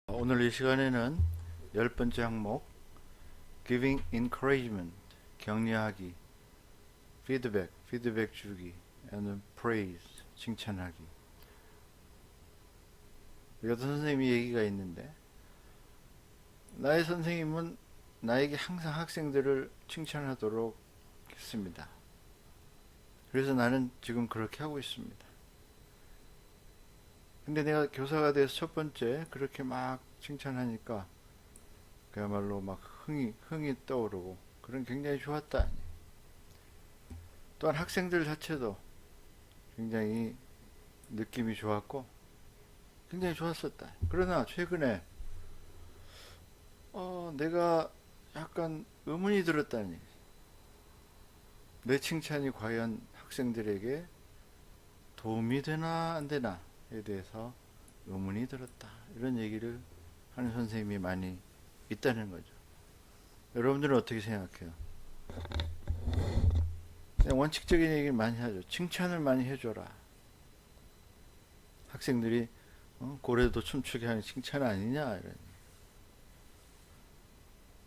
오늘 이 시간에는 10번째 항목 Giving Encouragement, 격려하기, 피드백 주기, and praise, 칭찬하기. 어떤 선생님이 얘기가 있는데, 나의 선생님은 나에게 항상 학생들을 칭찬하도록 했습니다. 그래서 나는 지금 그렇게 하고 있습니다. 근데 내가 교사가 돼서 첫 번째 그렇게 막 칭찬하니까 그야말로 막 흥이 떠오르고 그런 굉장히 좋았다. 또한 학생들 자체도 굉장히 느낌이 좋았고 굉장히 좋았었다. 그러나 최근에 내가 약간 의문이 들었다니. 내 칭찬이 과연 학생들에게 도움이 되나 안 되나에 대해서 의문이 들었다. 이런 얘기를 하는 선생님이 많이 있다는 거죠. 여러분들은 어떻게 생각해요? 그냥 원칙적인 얘기를 많이 하죠. 칭찬을 많이 해줘라. 학생들이 고래도 춤추게 하는 칭찬 아니냐 이런.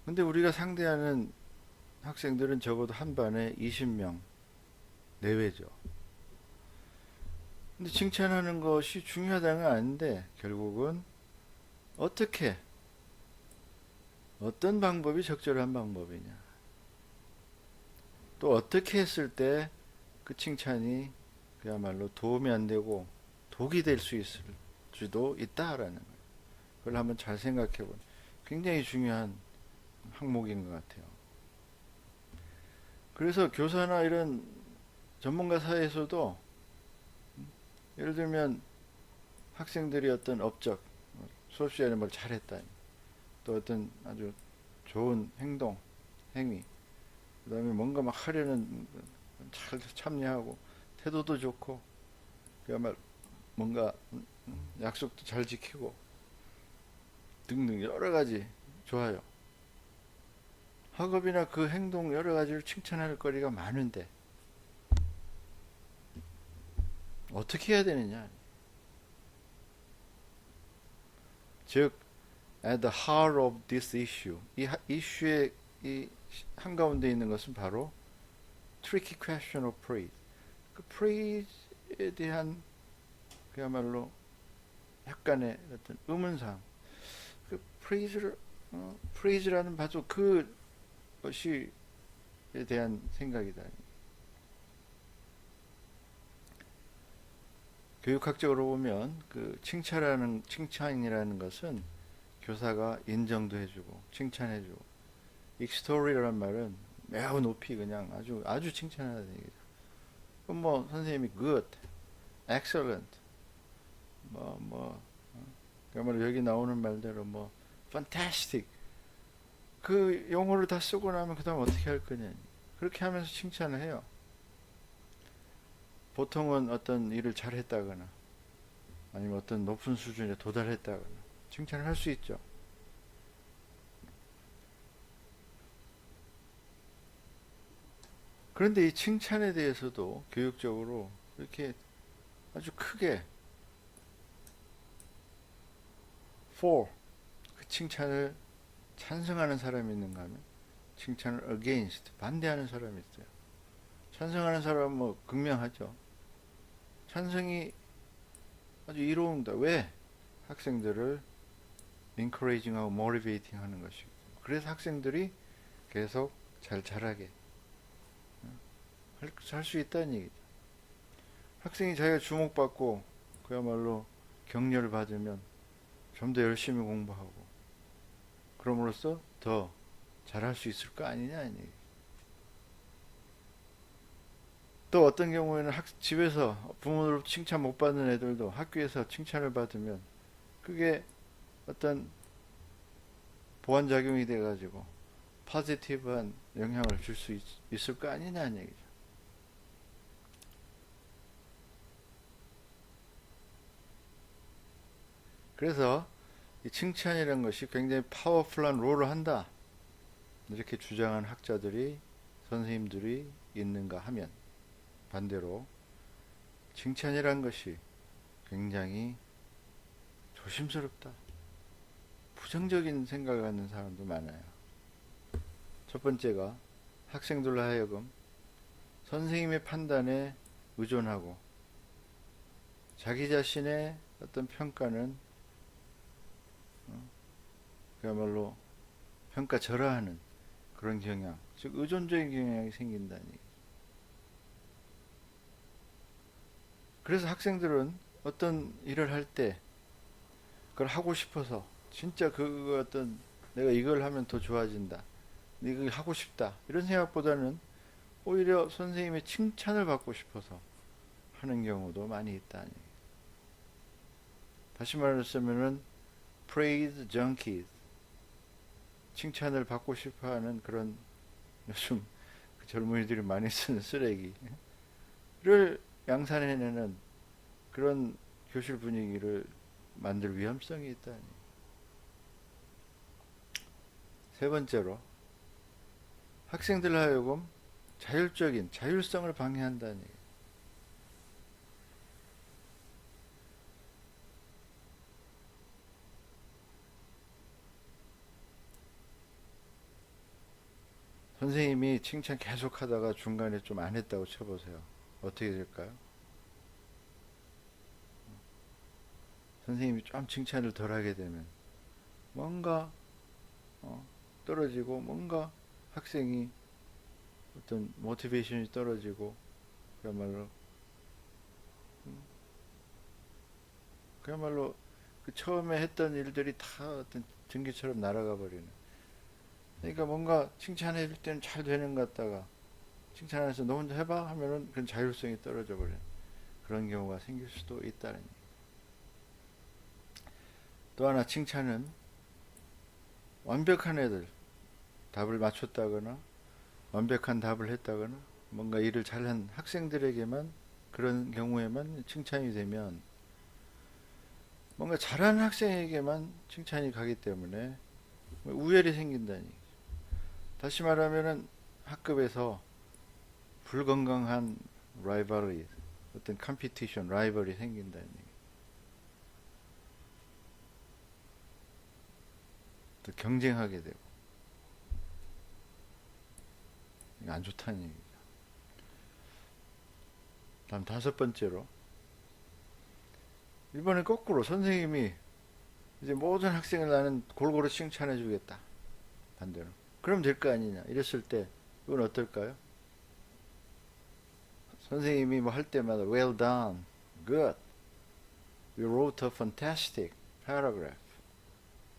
근데 우리가 상대하는 학생들은 적어도 한 반에 20명 내외죠. 근데 칭찬하는 것이 중요하다는 건 아닌데 결국은 어떻게 어떤 방법이 적절한 방법이냐, 또 어떻게 했을 때 그 칭찬이 그야말로 도움이 안 되고 독이 될 수 있을지도 있다라는 거예요. 그걸 한번 잘 생각해 보면 굉장히 중요한 항목인 것 같아요. 그래서 교사나 이런 전문가 사이에서도 예를 들면 학생들이 어떤 업적, 수업 시간에 뭘 잘했다, 또 어떤 아주 좋은 행동, 행위, 그 다음에 뭔가 막 하려는 잘 참여하고 태도도 좋고 그야말로 뭔가 약속도 잘 지키고 등등 여러 가지 좋아요. 학업이나 그 행동 여러 가지를 칭찬할 거리가 많은데 어떻게 해야 되느냐. 즉, at the heart of this issue, 이 이슈의 이 한가운데 있는 것은 바로 tricky question of praise. 그 praise에 대한 그야말로 약간의 어떤 의문사항. 그 praise라는 바로 그것이 에 대한 생각이다. 교육학적으로 보면 그 칭찬이라는 것은 교사가 인정도 해주고 칭찬해주고, 익스토리라는 말은 매우 높이 그냥 아주 칭찬하는 얘기죠. 그럼 뭐 선생님이 good, excellent, 그야말로 여기 나오는 말대로 뭐 fantastic, 그 용어를 다 쓰고 나면 그 다음 어떻게 할 거냐. 그렇게 하면서 칭찬을 해요. 보통은 어떤 일을 잘했다거나 아니면 어떤 높은 수준에 도달했다거나 칭찬을 할 수 있죠. 그런데 이 칭찬에 대해서도 교육적으로 이렇게 아주 크게 for, 그 칭찬을 찬성하는 사람이 있는가 하면 칭찬을 against, 반대하는 사람이 있어요. 찬성하는 사람은 뭐 극명하죠. 찬성이 아주 이로운다. 왜? 학생들을 encouraging하고 motivating 하는 것이고, 그래서 학생들이 계속 잘 자라게 할 수 있다는 얘기죠. 학생이 자기가 주목받고 그야말로 격려를 받으면 좀 더 열심히 공부하고 그럼으로써 더 잘할 수 있을 거 아니냐. 또 어떤 경우에는 집에서 부모로부터 칭찬 못 받는 애들도 학교에서 칭찬을 받으면 그게 어떤 보완작용이 돼가지고 포지티브한 영향을 줄 수 있을 거 아니냐는 얘기죠. 그래서 이 칭찬이라는 것이 굉장히 파워풀한 롤을 한다, 이렇게 주장한 학자들이, 선생님들이 있는가 하면, 반대로 칭찬이란 것이 굉장히 조심스럽다, 부정적인 생각을 갖는 사람도 많아요. 첫 번째가 학생들로 하여금 선생님의 판단에 의존하고 자기 자신의 어떤 평가는 그야말로 평가절하하는 그런 경향, 즉 의존적인 경향이 생긴다니. 그래서 학생들은 어떤 일을 할 때 그걸 하고 싶어서 진짜 그 어떤 내가 이걸 하면 더 좋아진다, 이걸 하고 싶다 이런 생각보다는 오히려 선생님의 칭찬을 받고 싶어서 하는 경우도 많이 있다니. 다시 말하자면은 praise junkies, 칭찬을 받고 싶어하는 그런 요즘 그 젊은이들이 많이 쓰는 쓰레기를 양산해내는 그런 교실 분위기를 만들 위험성이 있다니. 세 번째로 학생들 하여금 자율적인 자율성을 방해한다니. 선생님이 칭찬 계속 하다가 중간에 좀 안 했다고 쳐보세요. 어떻게 될까요? 선생님이 좀 칭찬을 덜 하게 되면 뭔가 떨어지고, 뭔가 학생이 어떤 모티베이션이 떨어지고, 그야말로 그 처음에 했던 일들이 다 어떤 전기처럼 날아가 버리는. 그러니까 뭔가 칭찬해 줄 때는 잘 되는 것 같다가 칭찬해서 너 혼자 해봐 하면은 그건 자율성이 떨어져 버리는 그런 경우가 생길 수도 있다는. 또 하나, 칭찬은 완벽한 애들, 답을 맞췄다거나 완벽한 답을 했다거나 뭔가 일을 잘한 학생들에게만, 그런 경우에만 칭찬이 되면 뭔가 잘하는 학생에게만 칭찬이 가기 때문에 우열이 생긴다니. 다시 말하면은 학급에서 불건강한 라이벌리, 어떤 컴피티션, 라이벌이 생긴다니. 또 경쟁하게 되고, 이거 안 좋다는 얘기죠. 다음 다섯 번째로, 이번엔 거꾸로 선생님이 이제 모든 학생을 나는 골고루 칭찬해 주겠다, 반대로. 그럼 될 거 아니냐 이랬을 때 이건 어떨까요? 선생님이 뭐 할 때마다 well done, good, you wrote a fantastic paragraph,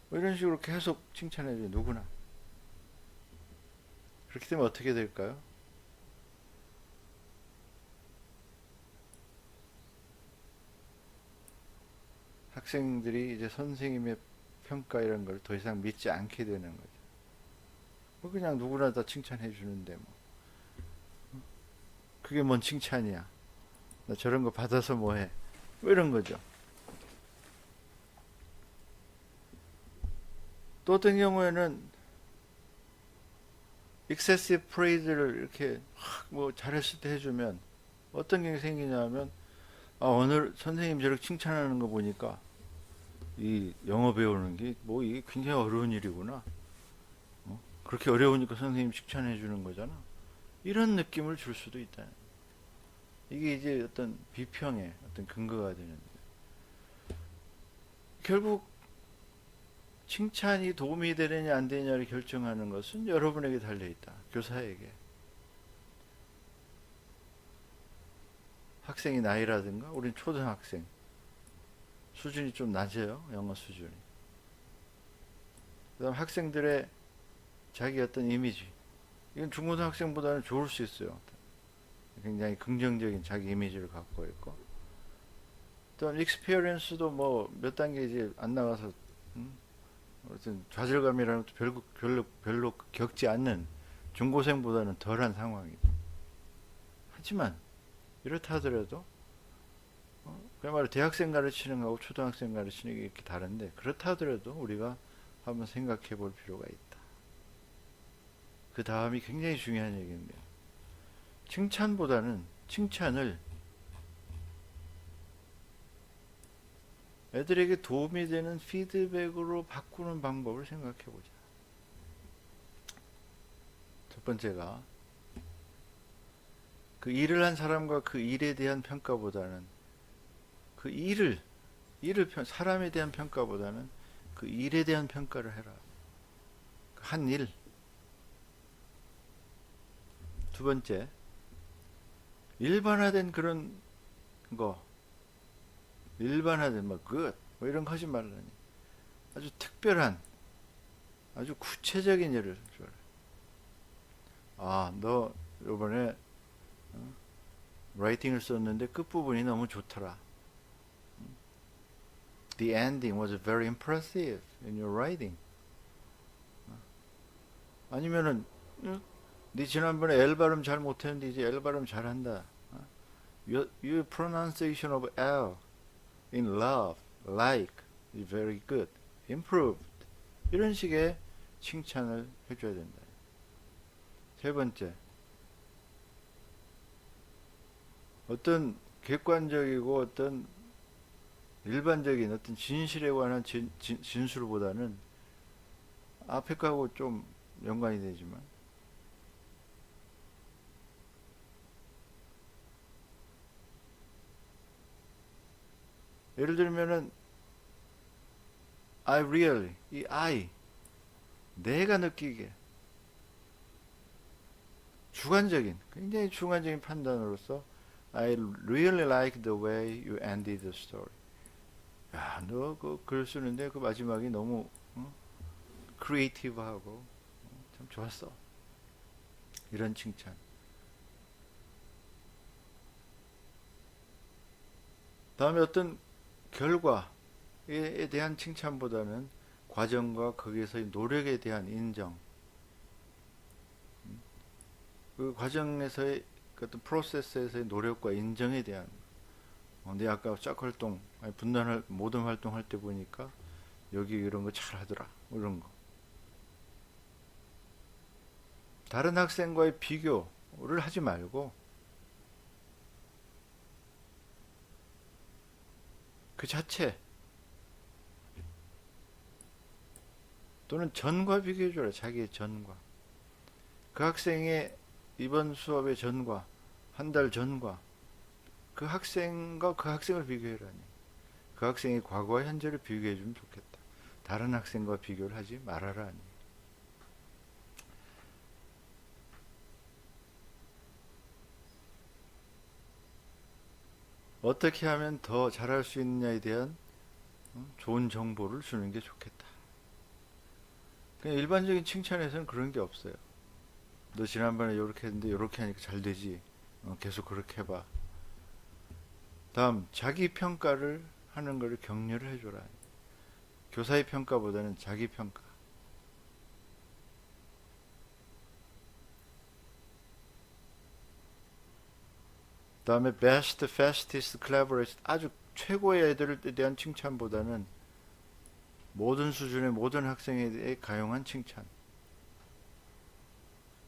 뭐 이런 식으로 계속 칭찬해 줘요. 누구나. 그렇게 되면 어떻게 될까요? 학생들이 이제 선생님의 평가 이런 걸 더 이상 믿지 않게 되는 거죠. 뭐 그냥 누구나 다 칭찬해 주는데 뭐 그게 뭔 칭찬이야, 나 저런 거 받아서 뭐해, 뭐 이런 거죠. 또 어떤 경우에는 excessive praise를 이렇게 뭐 잘했을 때 해주면 어떤 게 생기냐면, 아 오늘 선생님 저렇게 칭찬하는 거 보니까 이 영어 배우는 게 뭐 이게 굉장히 어려운 일이구나, 그렇게 어려우니까 선생님 칭찬해 주는 거잖아, 이런 느낌을 줄 수도 있다. 이게 이제 어떤 비평의 어떤 근거가 되는데, 결국 칭찬이 도움이 되느냐 안 되느냐를 결정하는 것은 여러분에게 달려있다. 교사에게. 학생의 나이라든가, 우린 초등학생 수준이 좀 낮아요, 영어 수준이. 그 다음 학생들의 자기 어떤 이미지, 이건 중고등학생보다는 좋을 수 있어요. 굉장히 긍정적인 자기 이미지를 갖고 있고, 또 익스피리언스도 뭐 몇 단계 이제 안 나가서 어떤 좌절감이라는 것도 별로 겪지 않는 중고생보다는 덜한 상황이죠. 하지만 이렇다 하더라도 그야말로 대학생 가르치는 거하고 초등학생 가르치는 게 이렇게 다른데, 그렇다 하더라도 우리가 한번 생각해 볼 필요가 있다. 그 다음이 굉장히 중요한 얘기인데, 칭찬보다는 칭찬을 애들에게 도움이 되는 피드백으로 바꾸는 방법을 생각해 보자. 첫 번째가 그 일을 한 사람과 그 일에 대한 평가보다는 그 사람에 대한 평가보다는 그 일에 대한 평가를 해라. 한 일. 두 번째, 일반화된 그런 거, 일반화된 뭐 good, 뭐 이런 거 하지 말라니. 아주 특별한, 아주 구체적인 예를 줘라. 아, 너 요번에 라이팅을 썼는데 끝부분이 너무 좋더라. The ending was very impressive in your writing. 아니면은 네 지난번에 L 발음 잘 못했는데 이제 L 발음 잘한다. Your pronunciation of L in love, like is very good, improved. 이런 식의 칭찬을 해줘야 된다. 세 번째, 어떤 객관적이고 어떤 일반적인 어떤 진실에 관한 진술보다는 앞에 거하고 좀 연관이 되지만 예를 들면은 I really, 이 I 내가 느끼기에 주관적인 굉장히 주관적인 판단으로서 I really like the way you ended the story. 야, 너 그 글 쓰는데 그 마지막이 너무 크리에이티브하고 참 좋았어. 이런 칭찬. 다음에 어떤 결과에 대한 칭찬보다는 과정과 거기에서의 노력에 대한 인정. 그 과정에서의 그 어떤 프로세스에서의 노력과 인정에 대한 내 아까 짝 활동, 분단 모든 활동할 때 보니까 여기 이런 거 잘하더라. 이런 거. 다른 학생과의 비교를 하지 말고 그 자체 또는 전과 비교해줘라. 자기의 전과. 그 학생의 이번 수업의 전과 한 달 전과 그 학생과 그 학생을 비교해라니. 그 학생의 과거와 현재를 비교해주면 좋겠다. 다른 학생과 비교를 하지 말아라니. 어떻게 하면 더 잘할 수 있느냐에 대한 좋은 정보를 주는 게 좋겠다. 그냥 일반적인 칭찬에서는 그런 게 없어요. 너 지난번에 이렇게 했는데 이렇게 하니까 잘 되지. 계속 그렇게 해봐. 다음, 자기 평가를 하는 것을 격려를 해줘라. 교사의 평가보다는 자기 평가. 다음에 best, fastest, cleverest, 아주 최고의 애들에 대한 칭찬보다는 모든 수준의 모든 학생에 대해 가용한 칭찬.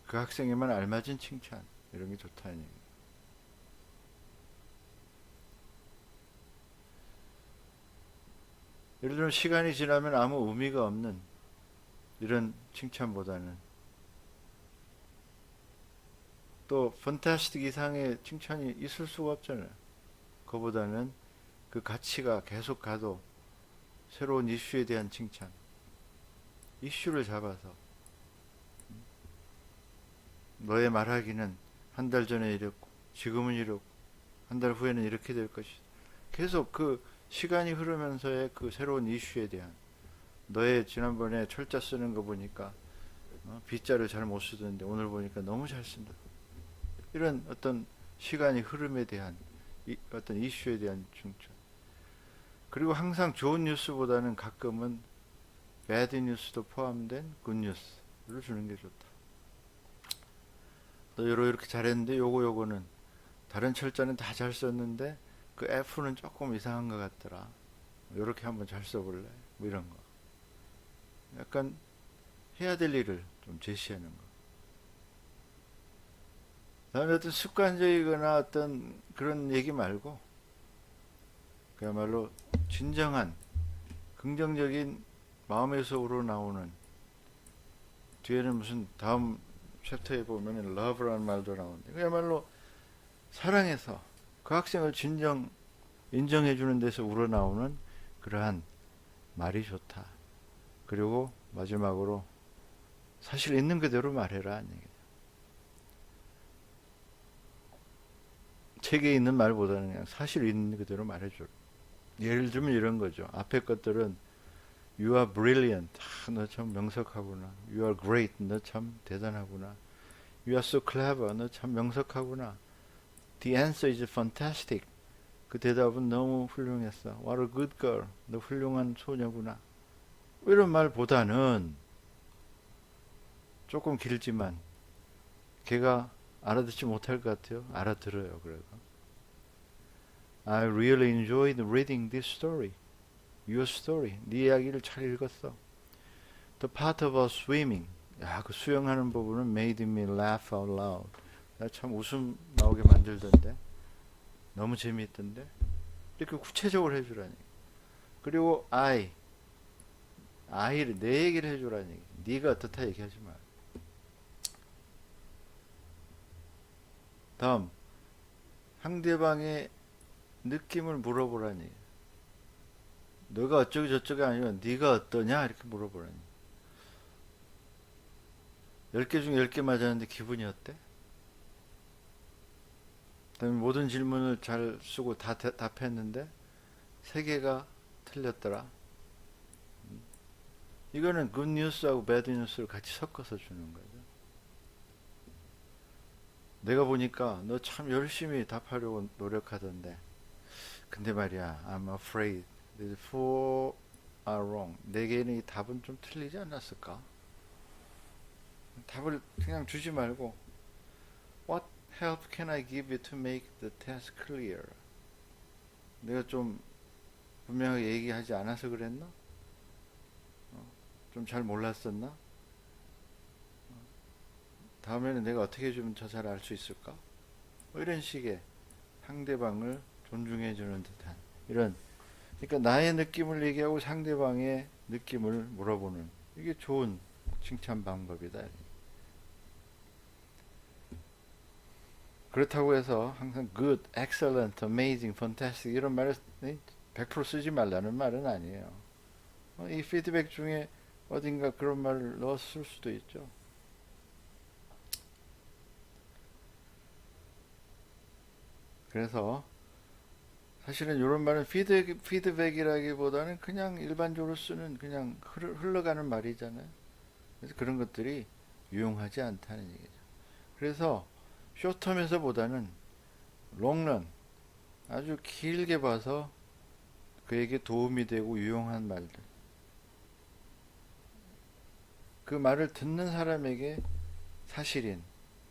그 학생에만 알맞은 칭찬. 이런 게 좋다는 얘기예요. 예를 들면 시간이 지나면 아무 의미가 없는 이런 칭찬보다는 또 판타스틱 이상의 칭찬이 있을 수가 없잖아요. 그보다는 그 가치가 계속 가도 새로운 이슈에 대한 칭찬. 이슈를 잡아서 너의 말하기는 한 달 전에 이랬고 지금은 이렇고 한 달 후에는 이렇게 될 것이다. 계속 그 시간이 흐르면서의 그 새로운 이슈에 대한 너의 지난번에 철자 쓰는 거 보니까 빗자를 잘 못 쓰던데 오늘 보니까 너무 잘 쓴다. 이런 어떤 시간이 흐름에 대한 어떤 이슈에 대한 중점. 그리고 항상 좋은 뉴스보다는 가끔은 배드 뉴스도 포함된 굿 뉴스를 주는 게 좋다. 너 이렇게 잘했는데 요거는 다른 철자는 다 잘 썼는데 그 F는 조금 이상한 것 같더라. 요렇게 한번 잘 써볼래? 뭐 이런 거. 약간 해야 될 일을 좀 제시하는 거. 다음에 어떤 습관적이거나 어떤 그런 얘기 말고 그야말로 진정한 긍정적인 마음에서 우러나오는, 뒤에는 무슨 다음 챕터에 보면 love라는 말도 나오는데 그야말로 사랑해서 그 학생을 진정 인정해주는 데서 우러나오는 그러한 말이 좋다. 그리고 마지막으로 사실 있는 그대로 말해라 하는 얘기죠. 책에 있는 말보다는 그냥 사실 있는 그대로 말해줘. 예를 들면 이런 거죠. 앞에 것들은 You are brilliant. 너 참 명석하구나. You are great. 너 참 대단하구나. You are so clever. 너 참 명석하구나. The answer is fantastic. 그 대답은 너무 훌륭했어. What a good girl. 너 훌륭한 소녀구나. 이런 말보다는 조금 길지만 걔가 알아듣지 못할 것 같아요. 알아들어요. 그래서 I really enjoyed reading this story. Your story. 네 이야기를 잘 읽었어. The part about swimming. 야, 그 수영하는 부분은 made me laugh out loud. 나 참 웃음 나오게 만들던데. 너무 재미있던데. 이렇게 구체적으로 해주라니. 그리고 I를 내 얘기를 해주라니. 네가 어떻다 얘기하지 마. 다음, 상대방의 느낌을 물어보라니. 너가 어쩌고 저쩌고 아니면 네가 어떠냐 이렇게 물어보라니. 10개 중에 10개 맞았는데 기분이 어때? 그다음에 모든 질문을 잘 쓰고 다 답했는데 3개가 틀렸더라. 이거는 굿 뉴스하고 배드 뉴스를 같이 섞어서 주는 거죠. 내가 보니까 너 참 열심히 답하려고 노력하던데 근데 말이야 I'm afraid these four are wrong. 4개는 이 답은 좀 틀리지 않았을까? 답을 그냥 주지 말고 What help can I give you to make the test clear? 내가 좀 분명하게 얘기하지 않아서 그랬나? 좀 잘 몰랐었나? 다음에는 내가 어떻게 해주면 더 잘 알 수 있을까? 뭐 이런 식의 상대방을 존중해주는 듯한 이런, 그러니까 나의 느낌을 얘기하고 상대방의 느낌을 물어보는, 이게 좋은 칭찬 방법이다. 그렇다고 해서 항상 good, excellent, amazing, fantastic 이런 말을 100% 쓰지 말라는 말은 아니에요. 이 피드백 중에 어딘가 그런 말을 넣었을 수도 있죠. 그래서 사실은 이런 말은 피드백이라기보다는 그냥 일반적으로 쓰는 그냥 흘러가는 말이잖아요. 그래서 그런 것들이 유용하지 않다는 얘기죠. 그래서 쇼텀에서보다는 롱런, 아주 길게 봐서 그에게 도움이 되고 유용한 말들, 그 말을 듣는 사람에게 사실인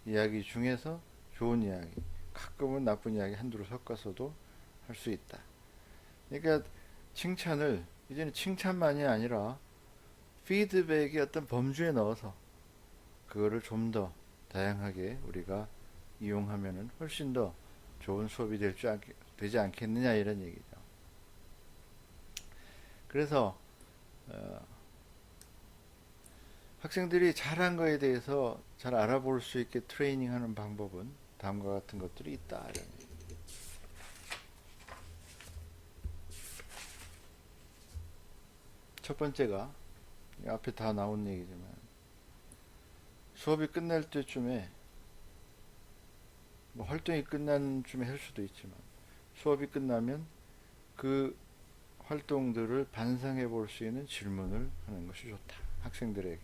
이야기 중에서 좋은 이야기, 가끔은 나쁜 이야기 한두로 섞어서도 할 수 있다. 그러니까 칭찬을 이제는 칭찬만이 아니라 피드백의 어떤 범주에 넣어서 그거를 좀 더 다양하게 우리가 이용하면은 훨씬 더 좋은 수업이 되지 않겠느냐 이런 얘기죠. 그래서 학생들이 잘한 거에 대해서 잘 알아볼 수 있게 트레이닝하는 방법은 다음과 같은 것들이 있다 이런 얘기. 첫 번째가 앞에 다 나온 얘기지만 수업이 끝날 때쯤에 뭐 활동이 끝난 쯤에 할 수도 있지만 수업이 끝나면 그 활동들을 반상해 볼 수 있는 질문을 하는 것이 좋다. 학생들에게.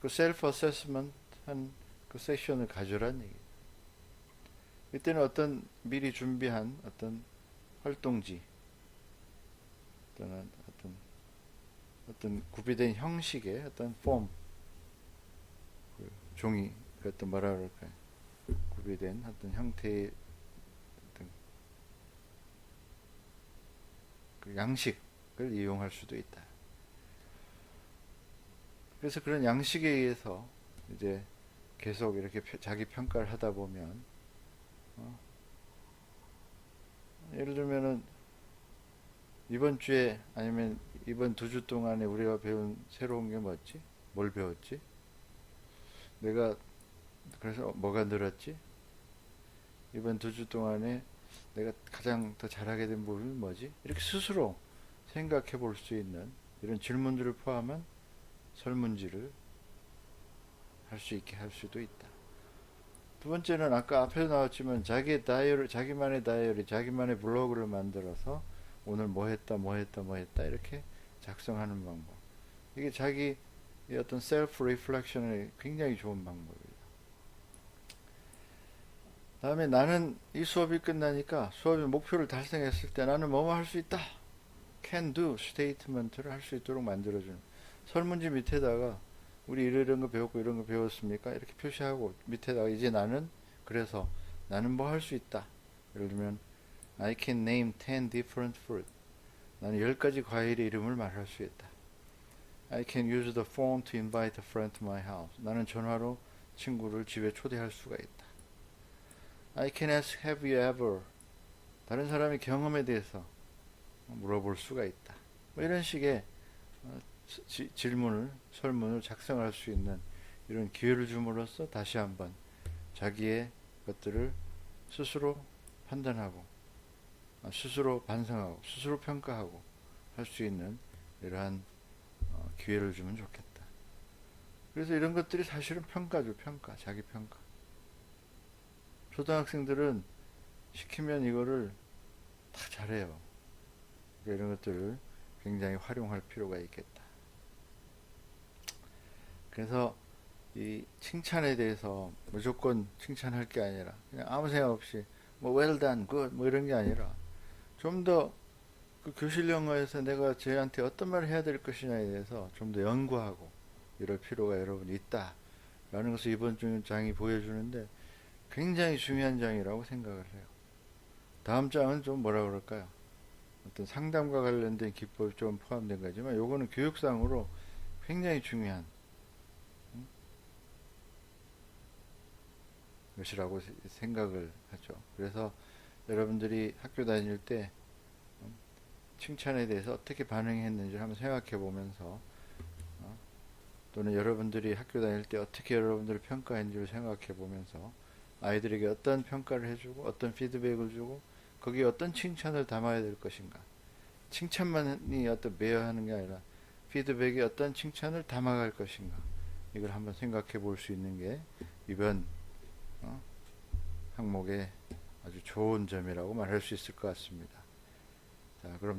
그 셀프 어세스먼트 한 그 세션을 가져란 얘기. 이때는 어떤 미리 준비한 어떤 활동지 또는 어떤 구비된 형식의 어떤 폼, 그 종이, 그 어떤 뭐라 그럴까요? 구비된 어떤 형태의 어떤 그 양식을 이용할 수도 있다. 그래서 그런 양식에 의해서 이제 계속 이렇게 자기 평가를 하다 보면 예를 들면은 이번 주에 아니면 이번 2주 동안에 우리가 배운 새로운 게 뭐지? 뭘 배웠지? 내가 그래서 뭐가 늘었지? 이번 2주 동안에 내가 가장 더 잘하게 된 부분이 뭐지? 이렇게 스스로 생각해 볼 수 있는 이런 질문들을 포함한 설문지를 할 수 있게 할 수도 있다. 두 번째는 아까 앞에서 나왔지만 자기만의 다이어리, 자기만의 블로그를 만들어서 오늘 뭐 했다, 뭐 했다, 뭐 했다 이렇게 작성하는 방법. 이게 자기 어떤 셀프 리플렉션에 굉장히 좋은 방법이에요. 다음에 나는 이 수업이 끝나니까 수업의 목표를 달성했을 때 나는 뭐뭐 할 수 있다. can do 스테이트먼트를 할 수 있도록 만들어주는 설문지 밑에다가 우리 이런 거 배웠고 이런 거 배웠습니까? 이렇게 표시하고 밑에다가 이제 나는 그래서 나는 뭐 할 수 있다. 예를 들면 I can name 10 different fruit. 나는 10가지 과일의 이름을 말할 수 있다. I can use the phone to invite a friend to my house. 나는 전화로 친구를 집에 초대할 수가 있다. I can ask have you ever. 다른 사람의 경험에 대해서 물어볼 수가 있다. 뭐 이런 식의 질문을 설문을 작성할 수 있는 이런 기회를 줌으로써 다시 한번 자기의 것들을 스스로 판단하고 스스로 반성하고 스스로 평가하고 할 수 있는 이러한 기회를 주면 좋겠다. 그래서 이런 것들이 사실은 평가죠. 평가, 자기 평가. 초등학생들은 시키면 이거를 다 잘해요. 이런 것들을 굉장히 활용할 필요가 있겠다. 그래서 이 칭찬에 대해서 무조건 칭찬할 게 아니라 그냥 아무 생각 없이 뭐 well done, good 뭐 이런 게 아니라 좀 더 그 교실 영어에서 내가 쟤한테 어떤 말을 해야 될 것이냐에 대해서 좀 더 연구하고 이럴 필요가 여러분 있다 라는 것을 이번 장이 보여주는데 굉장히 중요한 장이라고 생각을 해요. 다음 장은 좀 뭐라 그럴까요? 어떤 상담과 관련된 기법이 좀 포함된 거지만 요거는 교육상으로 굉장히 중요한 것이라고 생각을 하죠. 그래서 여러분들이 학교 다닐 때 칭찬에 대해서 어떻게 반응했는지 한번 생각해 보면서 또는 여러분들이 학교 다닐 때 어떻게 여러분들을 평가했는지를 생각해 보면서 아이들에게 어떤 평가를 해주고 어떤 피드백을 주고 거기에 어떤 칭찬을 담아야 될 것인가. 칭찬만이 어떤 매여하는 게 아니라 피드백에 어떤 칭찬을 담아갈 것인가. 이걸 한번 생각해 볼 수 있는 게 이번 항목의 아주 좋은 점이라고 말할 수 있을 것 같습니다. 자, 그럼